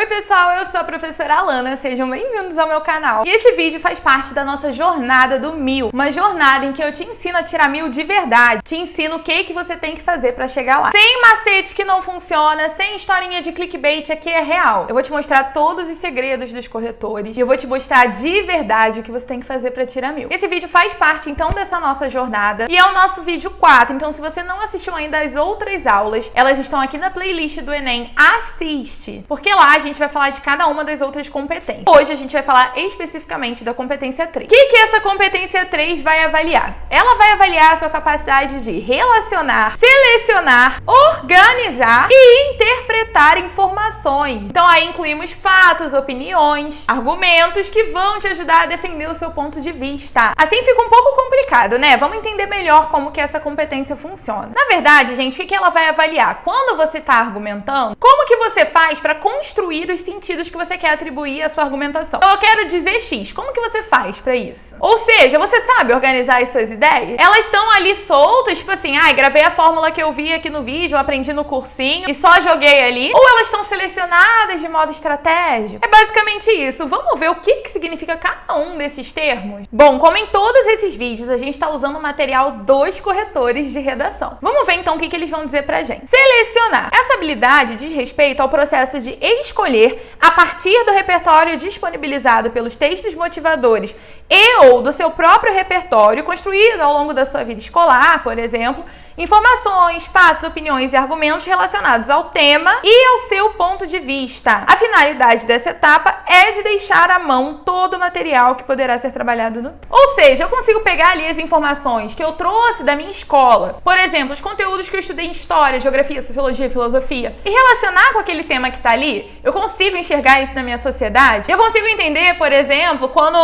Oi pessoal, eu sou a professora Alana, sejam bem-vindos ao meu canal. E esse vídeo faz parte da nossa jornada do 1000, uma jornada em que eu te ensino a tirar 1000 de verdade, te ensino o que você tem que fazer pra chegar lá. Sem macete que não funciona, sem historinha de clickbait, aqui é real. Eu vou te mostrar todos os segredos dos corretores e eu vou te mostrar de verdade o que você tem que fazer pra tirar 1000. Esse vídeo faz parte então dessa nossa jornada e é o nosso vídeo 4, então se você não assistiu ainda as outras aulas, elas estão aqui na playlist do Enem, assiste, porque lá a gente vai falar de cada uma das outras competências. Hoje a gente vai falar especificamente da competência 3. O que essa competência 3 vai avaliar? Ela vai avaliar a sua capacidade de relacionar, selecionar, organizar e interpretar informações. Então aí incluímos fatos, opiniões, argumentos que vão te ajudar a defender o seu ponto de vista. Assim fica um pouco complicado, né? Vamos entender melhor como que essa competência funciona. Na verdade, gente, o que ela vai avaliar? Quando você está argumentando, como que você faz para construir os sentidos que você quer atribuir à sua argumentação? Então eu quero dizer X, como que você faz para isso? Ou seja, você sabe organizar as suas ideias? Elas estão ali soltas, tipo assim, gravei a fórmula que eu vi aqui no vídeo, eu aprendi no cursinho e só joguei ali? Ou elas estão selecionadas de modo estratégico? É basicamente isso. Vamos ver o que significa cada um desses termos? Bom, como em todos esses vídeos, a gente está usando o material dos corretores de redação. Vamos ver então o que eles vão dizer pra gente. Selecionar. Essa habilidade diz respeito ao processo de escolher, a partir do repertório disponibilizado pelos textos motivadores e ou do seu próprio repertório, construído ao longo da sua vida escolar, por exemplo, informações, fatos, opiniões e argumentos relacionados ao tema e ao seu ponto de vista. A finalidade dessa etapa é de deixar à mão todo o material que poderá ser trabalhado no... Ou seja, eu consigo pegar ali as informações que eu trouxe da minha escola, por exemplo, os conteúdos que eu estudei em história, geografia, sociologia, filosofia, e relacionar com aquele tema que tá ali. Eu consigo enxergar isso na minha sociedade. Eu consigo entender, por exemplo, quando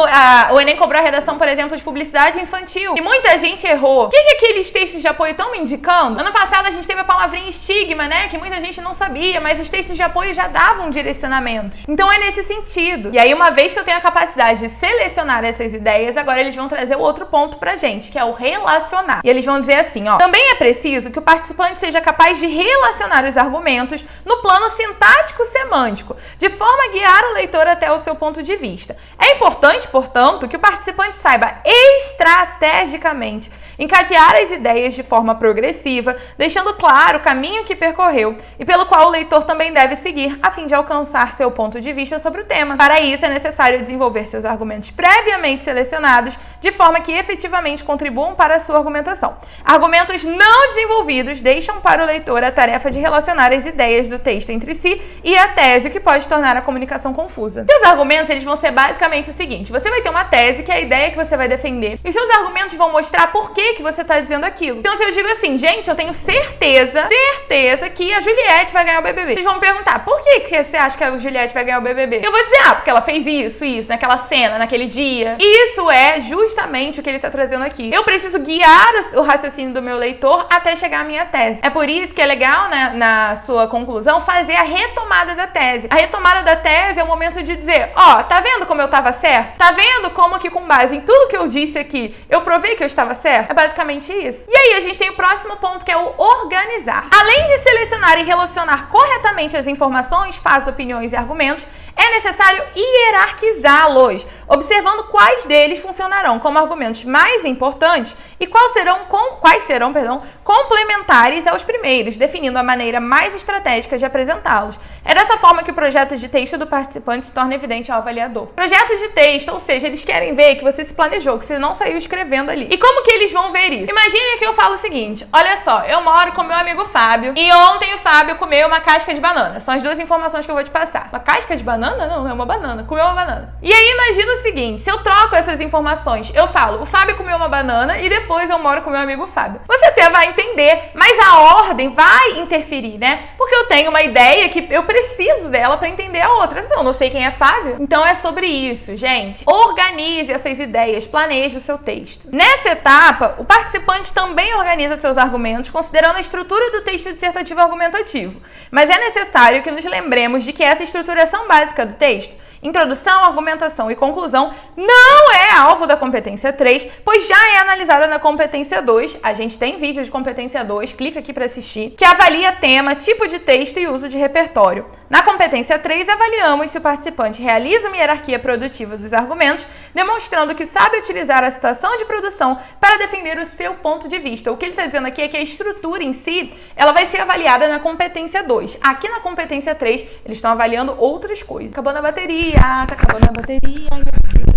o Enem cobrou a redação, por exemplo, de publicidade infantil, e muita gente errou. O que aqueles textos de apoio estão me indicando? Ano passado a gente teve a palavrinha estigma, né? Que muita gente não sabia, mas os textos de apoio já davam direcionamentos. Então é nesse sentido. E aí, uma vez que eu tenho a capacidade de selecionar essas ideias, agora eles vão trazer o outro ponto pra gente, que é o relacionar. E eles vão dizer assim, ó: também é preciso que o participante seja capaz de relacionar os argumentos no plano sintático-semântico, de forma a guiar o leitor até o seu ponto de vista. É importante, portanto, que o participante saiba estrategicamente encadear as ideias de forma progressiva, deixando claro o caminho que percorreu e pelo qual o leitor também deve seguir a fim de alcançar seu ponto de vista sobre o tema. Para isso, é necessário desenvolver seus argumentos previamente selecionados de forma que efetivamente contribuam para a sua argumentação. Argumentos não desenvolvidos deixam para o leitor a tarefa de relacionar as ideias do texto entre si e a tese, que pode tornar a comunicação confusa. Seus argumentos, eles vão ser basicamente o seguinte: você vai ter uma tese, que é a ideia que você vai defender, e seus argumentos vão mostrar por que você está dizendo aquilo. Então, se eu digo assim, gente, eu tenho certeza que a Juliette vai ganhar o BBB. Vocês vão me perguntar, por que você acha que a Juliette vai ganhar o BBB? Eu vou dizer, porque ela fez isso, naquela cena, naquele dia. E isso é justamente o que ele está trazendo aqui. Eu preciso guiar o raciocínio do meu leitor até chegar à minha tese. É por isso que é legal, né, na sua conclusão, fazer a retomada da tese. A retomada da tese é o momento de dizer, tá vendo como eu estava certo? Tá vendo como que, com base em tudo que eu disse aqui, eu provei que eu estava certo? É basicamente isso. E aí a gente tem o próximo ponto, que é o organizar. Além de selecionar e relacionar corretamente as informações, fatos, opiniões e argumentos, é necessário hierarquizá-los, observando quais deles funcionarão como argumentos mais importantes e quais serão complementares aos primeiros, definindo a maneira mais estratégica de apresentá-los. É dessa forma que o projeto de texto do participante se torna evidente ao avaliador. Projeto de texto, ou seja, eles querem ver que você se planejou, que você não saiu escrevendo ali. E como que eles vão ver isso? Imagine que eu falo o seguinte: olha só, eu moro com meu amigo Fábio e ontem o Fábio comeu uma casca de banana. São as duas informações que eu vou te passar. Uma casca de banana? Não, é uma banana. Comeu uma banana. E aí imagina o seguinte: se eu troco essas informações, eu falo, o Fábio comeu uma banana e depois eu moro com meu amigo Fábio. Você até vai entender, mas a ordem vai interferir, né? Porque eu tenho uma ideia que eu preciso dela para entender a outra. Se eu não sei quem é Fábio. Então é sobre isso, gente. Organize essas ideias, planeje o seu texto. Nessa etapa, o participante também organiza seus argumentos, considerando a estrutura do texto dissertativo argumentativo. Mas é necessário que nos lembremos de que essa estruturação básica do texto, introdução, argumentação e conclusão, não é alvo da competência 3, pois já é analisada na competência 2. A gente tem vídeo de competência 2, clica aqui para assistir, que avalia tema, tipo de texto e uso de repertório. Na competência 3, avaliamos se o participante realiza uma hierarquia produtiva dos argumentos, demonstrando que sabe utilizar a situação de produção para defender o seu ponto de vista. O que ele está dizendo aqui é que a estrutura em si, ela vai ser avaliada na competência 2. Aqui na competência 3, eles estão avaliando outras coisas. Acabando a bateria, tá acabando a bateria, ai meu Deus.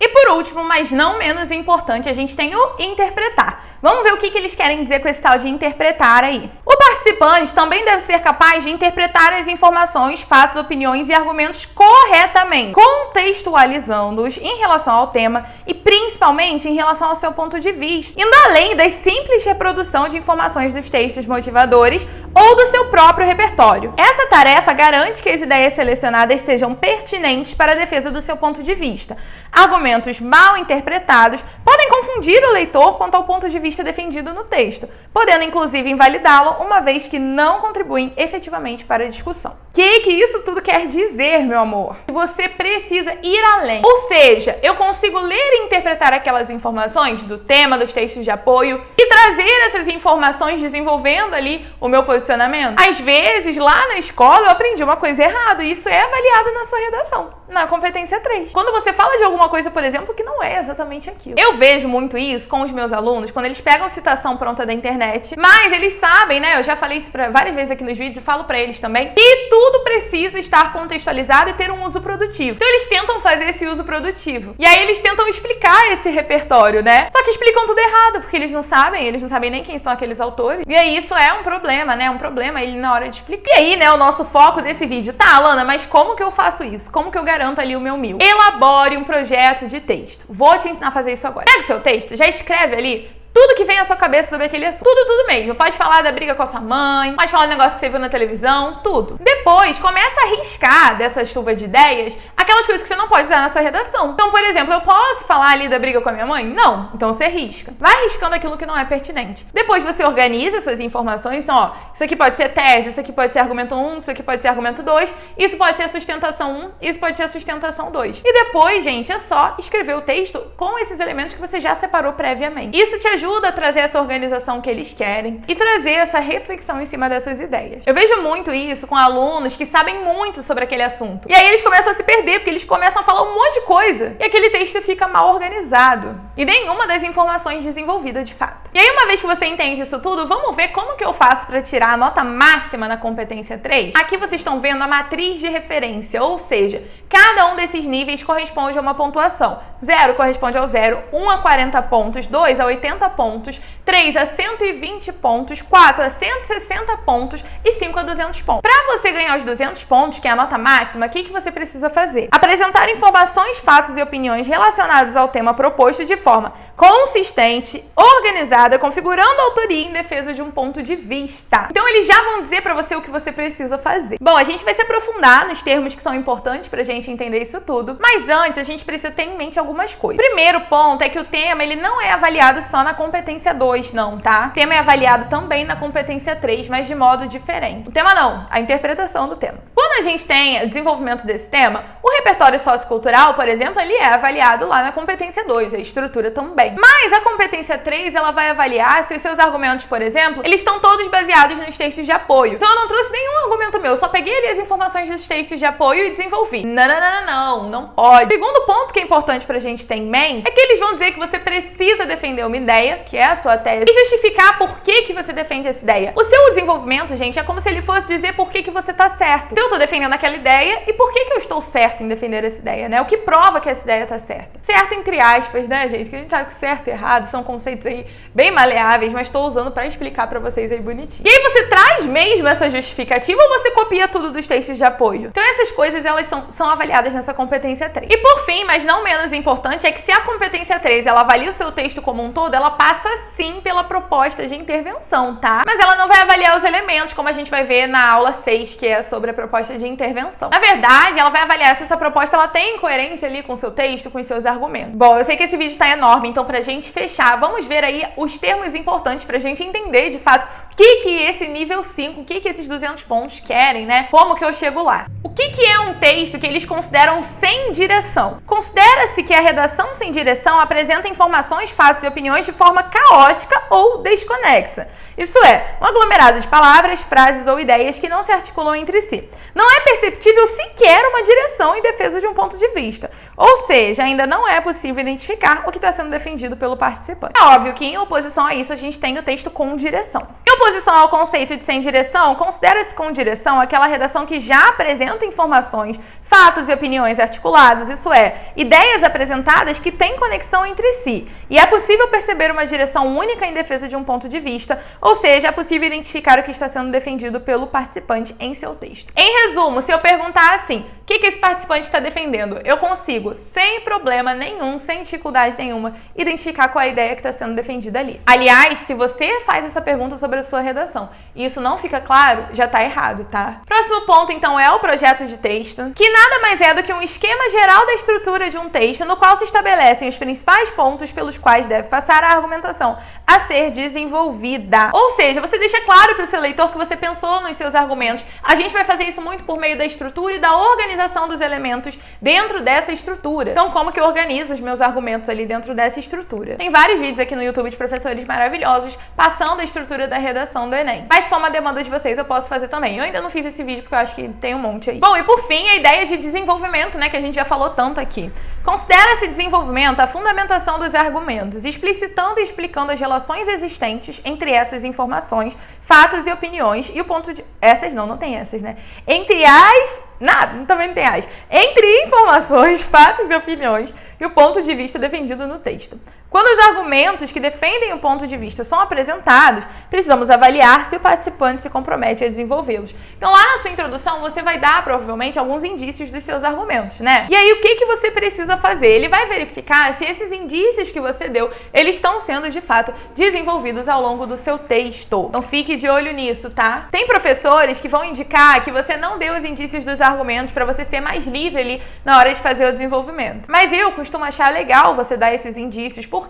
E por último, mas não menos importante, a gente tem o interpretar. Vamos ver o que eles querem dizer com esse tal de interpretar aí. O participante também deve ser capaz de interpretar as informações, fatos, opiniões e argumentos corretamente, contextualizando-os em relação ao tema e principalmente em relação ao seu ponto de vista, indo além da simples reprodução de informações dos textos motivadores ou do seu próprio repertório. Essa tarefa garante que as ideias selecionadas sejam pertinentes para a defesa do seu ponto de vista. Argumentos mal interpretados podem confundir o leitor quanto ao ponto de vista defendido no texto, podendo inclusive invalidá-lo, uma vez que não contribuem efetivamente para a discussão. O que isso tudo quer dizer, meu amor? Você precisa ir além. Ou seja, eu consigo ler e interpretar aquelas informações do tema, dos textos de apoio e trazer essas informações desenvolvendo ali o meu posicionamento. Às vezes, lá na escola, eu aprendi uma coisa errada e isso é avaliado na sua redação, na competência 3. Quando você fala de alguma coisa, por exemplo, que não é exatamente aquilo. Eu vejo muito isso com os meus alunos, quando eles pegam citação pronta da internet, mas eles sabem, né? Eu já falei isso várias vezes aqui nos vídeos e falo pra eles também, que tudo precisa estar contextualizado e ter um uso produtivo. Então eles tentam fazer esse uso produtivo. E aí eles tentam explicar esse repertório, né? Só que explicam tudo errado, porque eles não sabem nem quem são aqueles autores. E aí isso é um problema, né? Um problema ele na hora de explicar. E aí, né, o nosso foco desse vídeo, tá, Alana, mas como que eu faço isso? Como que eu garanto ali o meu 1000? Elabore um projeto de texto. Vou te ensinar a fazer isso agora. Pega o seu texto, já escreve ali tudo que vem à sua cabeça sobre aquele assunto. Tudo mesmo. Pode falar da briga com a sua mãe, pode falar do negócio que você viu na televisão, tudo. Depois, começa a riscar dessa chuva de ideias aquelas coisas que você não pode usar na sua redação. Então, por exemplo, eu posso falar ali da briga com a minha mãe? Não. Então você risca. Vai riscando aquilo que não é pertinente. Depois você organiza essas informações. Então, ó, isso aqui pode ser tese, isso aqui pode ser argumento 1, isso aqui pode ser argumento 2, isso pode ser sustentação 1, isso pode ser sustentação 2. E depois, gente, é só escrever o texto com esses elementos que você já separou previamente. Isso te ajuda a trazer essa organização que eles querem e trazer essa reflexão em cima dessas ideias. Eu vejo muito isso com alunos que sabem muito sobre aquele assunto. E aí eles começam a se perder, porque eles começam a falar um monte de coisa e aquele texto fica mal organizado e nenhuma das informações desenvolvida de fato. E aí, uma vez que você entende isso tudo, vamos ver como que eu faço para tirar a nota máxima na competência 3? Aqui vocês estão vendo a matriz de referência, ou seja, cada um desses níveis corresponde a uma pontuação. 0 corresponde ao 0, 1 a 40 pontos, 2 a 80 pontos, 3 a 120 pontos, 4 a 160 pontos e 5 a 200 pontos. Para você ganhar os 200 pontos, que é a nota máxima, o que você precisa fazer? Apresentar informações, fatos e opiniões relacionados ao tema proposto de forma consistente, organizada, configurando a autoria em defesa de um ponto de vista. Então eles já vão dizer para você o que você precisa fazer. Bom, a gente vai se aprofundar nos termos que são importantes pra gente entender isso tudo, mas antes a gente precisa ter em mente algumas coisas. Primeiro ponto é que o tema, ele não é avaliado só na competência 2, não, tá? O tema é avaliado também na competência 3, mas de modo diferente. O tema não, a interpretação do tema. Quando a gente tem o desenvolvimento desse tema, o repertório sociocultural, por exemplo, ele é avaliado lá na competência 2, a estrutura também. Mas a competência 3, ela vai avaliar se os seus argumentos, por exemplo, eles estão todos baseados nos textos de apoio. Então eu não trouxe nenhum argumento meu, eu só peguei ali as informações dos textos de apoio e desenvolvi. Não pode. O segundo ponto que é importante pra gente ter em mente é que eles vão dizer que você precisa defender uma ideia, que é a sua tese, e justificar por que você defende essa ideia. O seu desenvolvimento, gente, é como se ele fosse dizer por que você tá certo. Então eu tô defendendo aquela ideia e por que eu estou certo em defender essa ideia, né? O que prova que essa ideia tá certa. Certo entre aspas, né, gente? Que a gente sabe que certo e errado são conceitos aí bem maleáveis, mas tô usando pra explicar pra vocês aí bonitinho. E aí você traz mesmo essa justificativa ou você copia tudo dos textos de apoio? Então essas coisas, elas são avaliadas nessa competência 3. E por fim, mas não menos importante, é que se a competência 3, ela avalia o seu texto como um todo, ela passa sim pela proposta de intervenção, tá? Mas ela não vai avaliar os elementos, como a gente vai ver na aula 6, que é sobre a proposta de intervenção. Na verdade, ela vai avaliar se essa proposta, ela tem coerência ali com o seu texto, com os seus argumentos. Bom, eu sei que esse vídeo tá enorme, então pra gente fechar, vamos ver aí os termos importantes pra gente entender, de fato, o que esse nível 5, o que esses 200 pontos querem, né? Como que eu chego lá? O que é um texto que eles consideram sem direção? Considera-se que a redação sem direção apresenta informações, fatos e opiniões de forma caótica ou desconexa. Isso é, um aglomerado de palavras, frases ou ideias que não se articulam entre si. Não é perceptível sequer uma direção em defesa de um ponto de vista. Ou seja, ainda não é possível identificar o que está sendo defendido pelo participante. É óbvio que, em oposição a isso, a gente tem o texto com direção. Em oposição ao conceito de sem direção, considera-se com direção aquela redação que já apresenta informações, fatos e opiniões articulados, isso é, ideias apresentadas que têm conexão entre si. E é possível perceber uma direção única em defesa de um ponto de vista, ou seja, é possível identificar o que está sendo defendido pelo participante em seu texto. Em resumo, se eu perguntar assim, o que esse participante está defendendo? Eu consigo, sem problema nenhum, sem dificuldade nenhuma, identificar qual é a ideia que está sendo defendida ali. Aliás, se você faz essa pergunta sobre a sua redação e isso não fica claro, já está errado, tá? Próximo ponto, então, é o projeto de texto, que nada mais é do que um esquema geral da estrutura de um texto, no qual se estabelecem os principais pontos pelos quais deve passar a argumentação a ser desenvolvida. Ou seja, você deixa claro para o seu leitor que você pensou nos seus argumentos. A gente vai fazer isso muito por meio da estrutura e da organização dos elementos dentro dessa estrutura. Então, como que eu organizo os meus argumentos ali dentro dessa estrutura? Tem vários vídeos aqui no YouTube de professores maravilhosos passando a estrutura da redação do Enem. Mas se for uma demanda de vocês, eu posso fazer também. Eu ainda não fiz esse vídeo porque eu acho que tem um monte aí. Bom, e por fim, a ideia de desenvolvimento, né, que a gente já falou tanto aqui. Considera-se desenvolvimento a fundamentação dos argumentos, explicitando e explicando as relações existentes entre essas informações, fatos e opiniões, e o ponto de... Essas não tem essas, né? Entre as... Nada, também não tem as. Entre informações, fatos e opiniões, e o ponto de vista defendido no texto. Quando os argumentos que defendem o ponto de vista são apresentados, precisamos avaliar se o participante se compromete a desenvolvê-los. Então, lá na sua introdução, você vai dar, provavelmente, alguns indícios dos seus argumentos, né? E aí, o que você precisa fazer? Ele vai verificar se esses indícios que você deu, eles estão sendo, de fato, desenvolvidos ao longo do seu texto. Então, fique de olho nisso, tá? Tem professores que vão indicar que você não deu os indícios dos argumentos para você ser mais livre ali na hora de fazer o desenvolvimento. Mas eu costumo achar legal você dar esses indícios, porque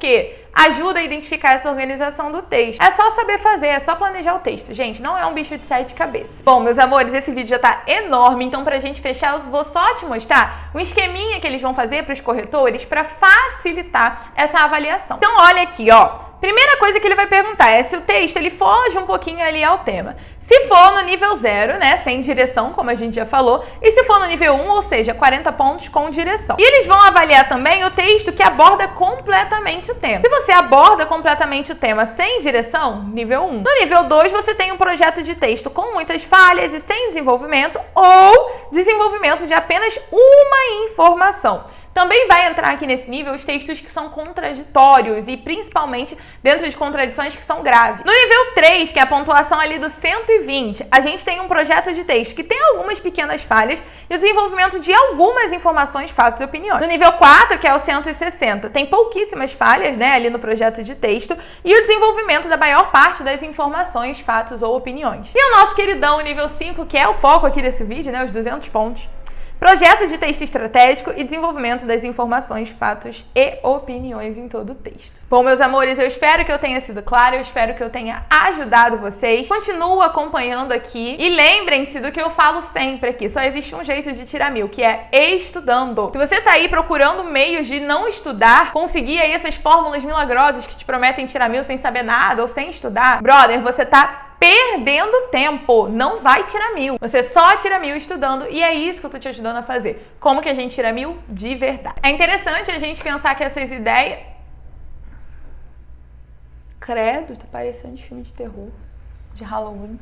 ajuda a identificar essa organização do texto. É só saber fazer, é só planejar o texto. Gente, não é um bicho de 7 cabeças. Bom, meus amores, esse vídeo já tá enorme, então pra gente fechar, eu vou só te mostrar um esqueminha que eles vão fazer para os corretores para facilitar essa avaliação. Então, olha aqui, ó. Primeira coisa que ele vai perguntar é se o texto ele foge um pouquinho ali ao tema. Se for no nível 0, né, sem direção, como a gente já falou, e se for no nível 1, ou seja, 40 pontos com direção. E eles vão avaliar também o texto que aborda completamente o tema. Se você aborda completamente o tema sem direção, nível 1. No nível 2, você tem um projeto de texto com muitas falhas e sem desenvolvimento, ou desenvolvimento de apenas uma informação. Também vai entrar aqui nesse nível os textos que são contraditórios e principalmente dentro de contradições que são graves. No nível 3, que é a pontuação ali do 120, a gente tem um projeto de texto que tem algumas pequenas falhas e o desenvolvimento de algumas informações, fatos e opiniões. No nível 4, que é o 160, tem pouquíssimas falhas, né, ali no projeto de texto e o desenvolvimento da maior parte das informações, fatos ou opiniões. E o nosso queridão, o nível 5, que é o foco aqui desse vídeo, né, os 200 pontos. Projeto de texto estratégico e desenvolvimento das informações, fatos e opiniões em todo o texto. Bom, meus amores, eu espero que eu tenha sido clara, eu espero que eu tenha ajudado vocês. Continuo acompanhando aqui e lembrem-se do que eu falo sempre aqui, só existe um jeito de tirar 1000, que é estudando. Se você tá aí procurando meios de não estudar, conseguir aí essas fórmulas milagrosas que te prometem tirar 1000 sem saber nada ou sem estudar, brother, você tá perdendo tempo, não vai tirar 1000. Você só tira 1000 estudando e é isso que eu tô te ajudando a fazer. Como que a gente tira 1000 de verdade? É interessante a gente pensar que essas ideias... Credo, tá parecendo de filme de terror, de Halloween.